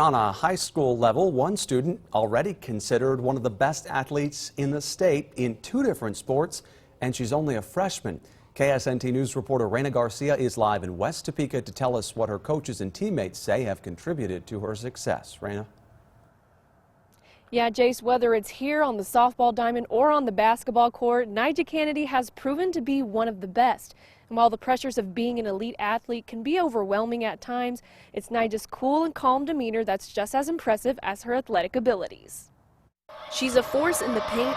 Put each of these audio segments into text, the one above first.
On a high school level, one student already considered one of the best athletes in the state in 2 different sports, and she's only a freshman. KSNT News reporter Reina Garcia is live in West Topeka to tell us what her coaches and teammates say have contributed to her success. Reina? Yeah, Jace, whether it's here on the softball diamond or on the basketball court, Nija Canady has proven to be one of the best. And while the pressures of being an elite athlete can be overwhelming at times, it's Nija's cool and calm demeanor that's just as impressive as her athletic abilities. She's a force in the paint,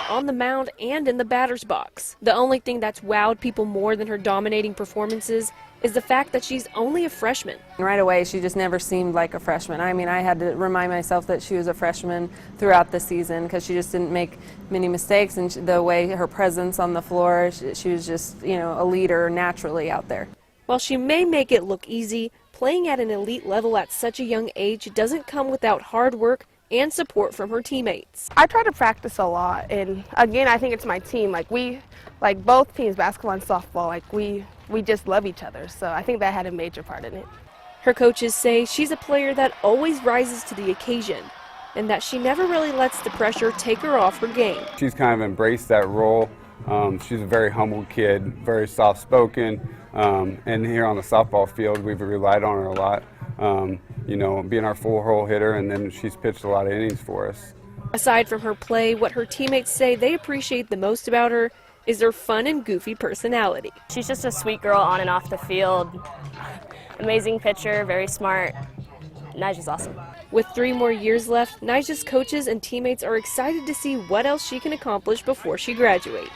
on the mound, and in the batter's box. The only thing that's wowed people more than her dominating performances is the fact that she's only a freshman. Right away, she just never seemed like a freshman. I mean, I had to remind myself that she was a freshman throughout the season because she just didn't make many mistakes, and the way her presence on the floor, she was just, a leader naturally out there. While she may make it look easy, playing at an elite level at such a young age doesn't come without hard work and support from her teammates. I try to practice a lot, and again, I think it's my team. Like both teams, basketball and softball, we just love each other, so I think that had a major part in it. Her coaches say she's a player that always rises to the occasion and that she never really lets the pressure take her off her game. She's kind of embraced that role. She's a very humble kid, very soft-spoken, and here on the softball field, we've relied on her a lot. Being our full-hole hitter, and then she's pitched a lot of innings for us. Aside from her play, what her teammates say they appreciate the most about her is her fun and goofy personality. She's just a sweet girl on and off the field. Amazing pitcher, very smart. Nija's awesome. With 3 more years left, Nija's coaches and teammates are excited to see what else she can accomplish before she graduates.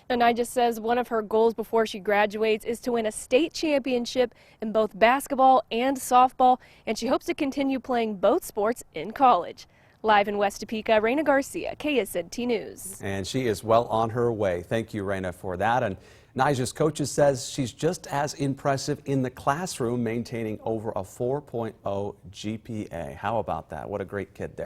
Now, Nija says one of her goals before she graduates is to win a state championship in both basketball and softball, and she hopes to continue playing both sports in college. Live in West Topeka, Reina Garcia, KSNT News. And she is well on her way. Thank you, Reina, for that. And Nija's coaches says she's just as impressive in the classroom, maintaining over a 4.0 GPA. How about that? What a great kid there.